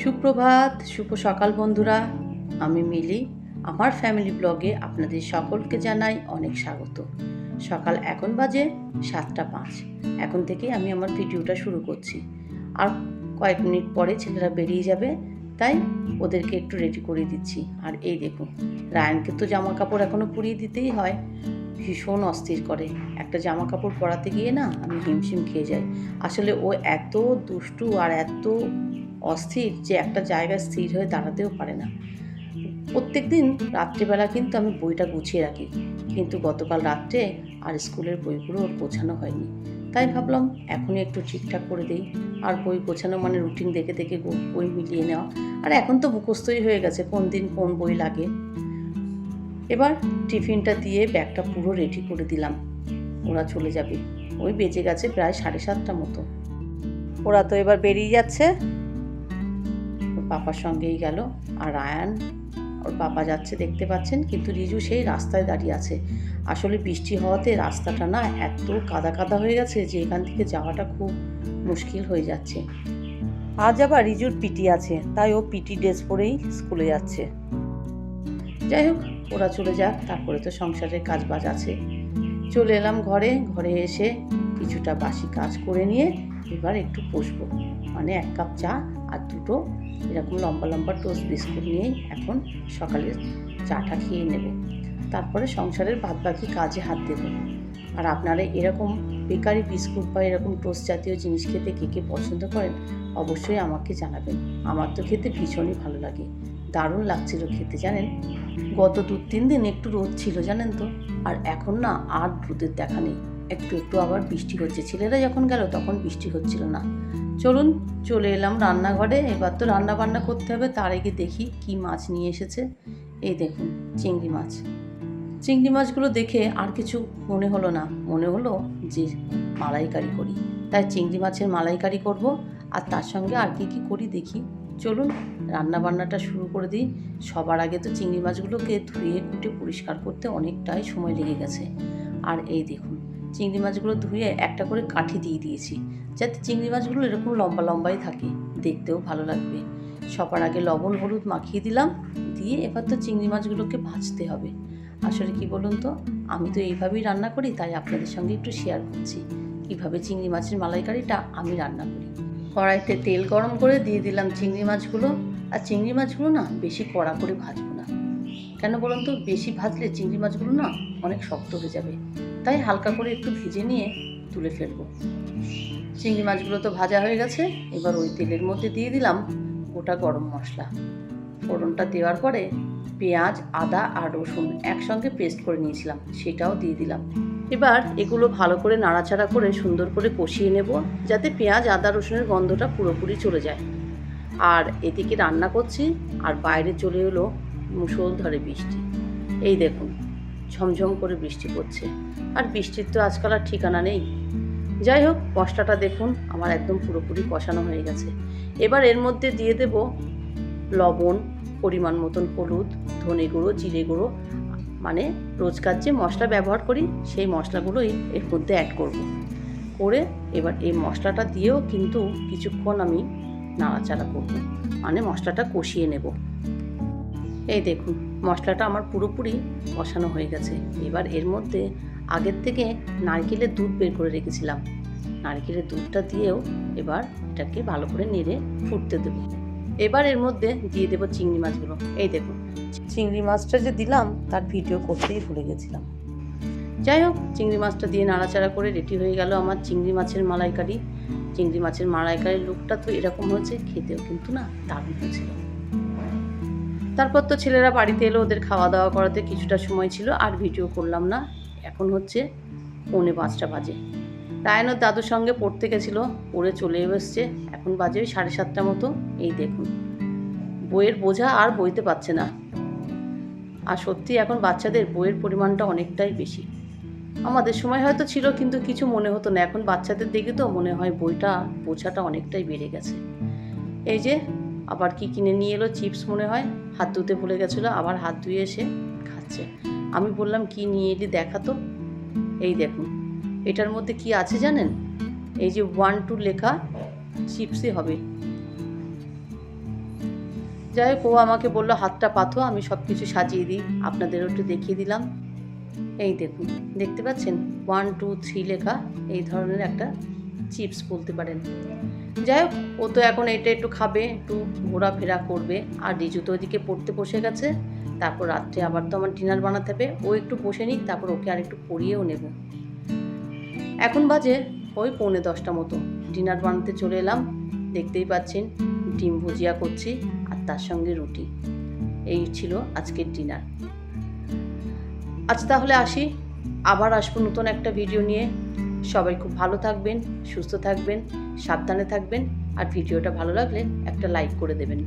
সুপ্রভাত, শুভ সকাল বন্ধুরা। আমি মিলি। আমার ফ্যামিলি ব্লগে আপনাদের সকলকে জানাই অনেক স্বাগত। সকাল এখন বাজে 7:05। এখন থেকে আমি আমার ভিডিওটা শুরু করছি। আর কয়েক মিনিট পরে ছেলেরা বেরিয়ে যাবে, তাই ওদেরকে একটু রেডি করে দিচ্ছি। আর এই দেখুন, রায়ানকে তো জামা কাপড় এখনও পরিয়ে দিতেই হয়। ভীষণ অস্থির করে। একটা জামা কাপড় পরাতে গিয়ে না আমি হিমশিম খেয়ে যাই। আসলে ও এত দুষ্টু আর এত অস্থির যে একটা জায়গায় স্থির হয়ে দাঁড়াতেও পারে না। প্রত্যেকদিন রাত্রিবেলা কিন্তু আমি বইটা গুছিয়ে রাখি, কিন্তু গতকাল রাত্রে আর স্কুলের বইগুলো ওর গোছানো হয়নি। তাই ভাবলাম এখনই একটু ঠিকঠাক করে দিই। আর বই গোছানো মানে রুটিন দেখে দেখে বই মিলিয়ে নেওয়া। আর এখন তো মুখস্থই হয়ে গেছে কোন দিন কোন বই লাগে। এবার টিফিনটা দিয়ে ব্যাগটা পুরো রেডি করে দিলাম। ওরা চলে যাবে। ওই বেজে গেছে প্রায় 7:30 মতো। ওরা তো এবার বেরিয়ে যাচ্ছে। ওর পাপার সঙ্গেই গেল। আর রায়ান ওর পাপা যাচ্ছে দেখতে পাচ্ছেন, কিন্তু রিজু সেই রাস্তায় দাঁড়িয়ে আছে। আসলে বৃষ্টি হওয়াতে রাস্তাটা না এত কাদা কাদা হয়ে গেছে যে এখান থেকে যাওয়াটা খুব মুশকিল হয়ে যাচ্ছে। আজ আবার রিজুর পিটি আছে, তাই ও পিটি ড্রেস পরেই স্কুলে যাচ্ছে। যাই হোক, ওরা চলে যাক, তারপরে তো সংসারের কাজ বাজ আছে। চলে এলাম ঘরে এসে কিছুটা বাসি কাজ করে নিয়ে এবার একটু বসবো। মানে 1 কাপ চা আর 2টো এরকম লম্বা লম্বা টোস্ট বিস্কুট নিয়েই এখন সকালের চাটা খেয়ে নেব। তারপরে সংসারের বাদবাকি কাজে হাত দেব। আর আপনারা এরকম বেকারি বিস্কুট বা এরকম টোস্ট জাতীয় জিনিস খেতে কে কে পছন্দ করেন অবশ্যই আমাকে জানাবেন। আমার তো খেতে ভীষণই ভালো লাগে, দারুণ লাগছিল খেতে জানেন। গত 2-3 দিন একটু রোদ ছিল জানেন তো, আর এখন না আর রোদের দেখা নেই। একটু একটু আবার বৃষ্টি হচ্ছে। ছেলেরা যখন গেল তখন বৃষ্টি হচ্ছিল না। চলুন চলে এলাম রান্নাঘরে। এবার তো রান্না বান্না করতে হবে। তার আগে দেখি কি মাছ নিয়ে এসেছে। এই দেখুন, চিংড়ি মাছ। চিংড়ি মাছগুলো দেখে আর কিছু মনে হলো না, মনে হলো যে মালাইকারি করি। তাই চিংড়ি মাছের মালাইকারি করব। আর তার সঙ্গে আর কি করি দেখি। চলুন রান্না বান্নাটা শুরু করে দিই। সবার আগে তো চিংড়ি মাছগুলোকে ধুয়ে কুটে পরিষ্কার করতে অনেকটাই সময় লেগে গেছে। আর এই দেখুন, চিংড়ি মাছগুলো ধুয়ে একটা করে কাঠি দিয়ে দিয়েছি, যাতে চিংড়ি মাছগুলো এরকম লম্বা লম্বাই থাকে, দেখতেও ভালো লাগবে। সবার আগে লবণ হলুদ মাখিয়ে দিলাম, দিয়ে এবার তো চিংড়ি মাছগুলোকে ভাজতে হবে। আসলে কি বলুন তো, আমি তো এইভাবেই রান্না করি, তাই আপনাদের সঙ্গে একটু শেয়ার করছি কীভাবে চিংড়ি মাছের মালাইকারিটা আমি রান্না করি। কড়াইতে তেল গরম করে দিয়ে দিলাম চিংড়ি মাছগুলো। আর চিংড়ি মাছগুলো না বেশি কড়া করে ভাজবো না। কেন বলুন তো, বেশি ভাজলে চিংড়ি মাছগুলো না অনেক শক্ত হয়ে যাবে। তাই হালকা করে একটু ভেজে নিয়ে তুলে ফেলবো। চিংড়ি মাছগুলো তো ভাজা হয়ে গেছে। এবার ওই তেলের মধ্যে দিয়ে দিলাম গোটা গরম মশলা। ফোড়নটা দেওয়ার পরে পেঁয়াজ আদা আর রসুন একসঙ্গে পেস্ট করে নিয়েছিলাম, সেটাও দিয়ে দিলাম। এবার এগুলো ভালো করে নাড়াচাড়া করে সুন্দর করে কষিয়ে নেব, যাতে পেঁয়াজ আদা রসুনের গন্ধটা পুরোপুরি চলে যায়। আর এদিকে রান্না করছি, আর বাইরে চলে এলো মুষলধারে বৃষ্টি। এই দেখুন, ঝমঝম করে বৃষ্টি পড়ছে। আর বৃষ্টির তো আজকাল আর ঠিকানা নেই। যাই হোক, মশলাটা দেখুন আমার একদম পুরোপুরি কষানো হয়ে গেছে। এবার এর মধ্যে দিয়ে দেব লবণ, পরিমাণ মতন হলুদ, ধনে গুঁড়ো, জিরে গুঁড়ো, মানে রোজকার যে মশলা ব্যবহার করি সেই মশলাগুলোই এর মধ্যে অ্যাড করব। করে এবার এই মশলাটা দিয়েও কিন্তু কিছুক্ষণ আমি নাড়াচাড়া করব, মানে মশলাটা কষিয়ে নেব। এই দেখুন, মশলাটা আমার পুরোপুরি কষানো হয়ে গেছে। এবার এর মধ্যে আগের থেকে নারকেলের দুধ বের করে রেখেছিলাম, নারকেলের দুধটা দিয়েও এবার এটাকে ভালো করে নেড়ে ফুটতে দেবো। এবার এর মধ্যে দিয়ে দেবো চিংড়ি মাছগুলো। এই দেখুন, চিংড়ি মাছটা যে দিলাম তার ভিডিও করতেই ভুলে গেছিলাম। যাই হোক, চিংড়ি মাছটা দিয়ে নাড়াচাড়া করে রেডি হয়ে গেল আমার চিংড়ি মাছের মালাইকারি। চিংড়ি মাছের মালাইকারির লুকটা তো এরকম হয়েছে, খেতেও কিন্তু না দারুণ হয়েছিল। তারপর তো ছেলেরা বাড়িতে এলো, ওদের খাওয়া দাওয়া করাতে কিছুটা সময় ছিল, আর ভিডিও করলাম না। এখন হচ্ছে 4:45 বাজে। রায়ান ওর দাদুর সঙ্গে পড়তে গেছিলো, পড়ে চলে এসছে। এখন বাজে 7:30 মতো। এই দেখুন, বইয়ের বোঝা আর বইতে পারছে না। আর সত্যি এখন বাচ্চাদের বইয়ের পরিমাণটা অনেকটাই বেশি। আমাদের সময় হয়তো ছিল, কিন্তু কিছু মনে হতো না। এখন বাচ্চাদের দেখে তো মনে হয় বইটা বোঝাটা অনেকটাই বেড়ে গেছে। এই যে আবার কি কিনে নিয়ে এলো, চিপস মনে হয়। হাত ধুতে ভুলে গেছিলো, আবার হাত ধুয়ে এসে খাচ্ছে। আমি বললাম কি নিয়ে এলি দেখাতো। এই দেখুন, এটার মধ্যে কি আছে জানেন? এই যে 1-2 লেখা চিপসই হবে। যাই হোক, ও আমাকে বললো হাতটা পাথো, আমি সব কিছু সাজিয়ে দিই, আপনাদেরও একটু দেখিয়ে দিলাম। এই দেখুন, দেখতে পাচ্ছেন 1 2 3 লেখা, এই ধরনের একটা চিপস বলতে পারেন। যাই হোক, ও তো এখন এটা একটু খাবে, একটু ঘোরাফেরা করবে, আর রিজু তো ওইদিকে পড়তে বসে গেছে। তারপর রাত্রে আবার তো আমার ডিনার বানাতে হবে, ও একটু বসে নিক, তারপর ওকে আর একটু পড়িয়েও নেব। এখন বাজে ওই 9:45 মতো, ডিনার বানাতে চলে এলাম। দেখতেই পাচ্ছেন ডিম ভুজিয়া করছি আর তার সঙ্গে রুটি। এই ছিল আজকের ডিনার। আজ তাহলে আসি, আবার আসবো নতুন একটা ভিডিও নিয়ে। সবাই খুব ভালো থাকবেন, সুস্থ থাকবেন, সাবধানে থাকবেন, আর ভিডিওটা ভালো লাগলে একটা লাইক করে দেবেন।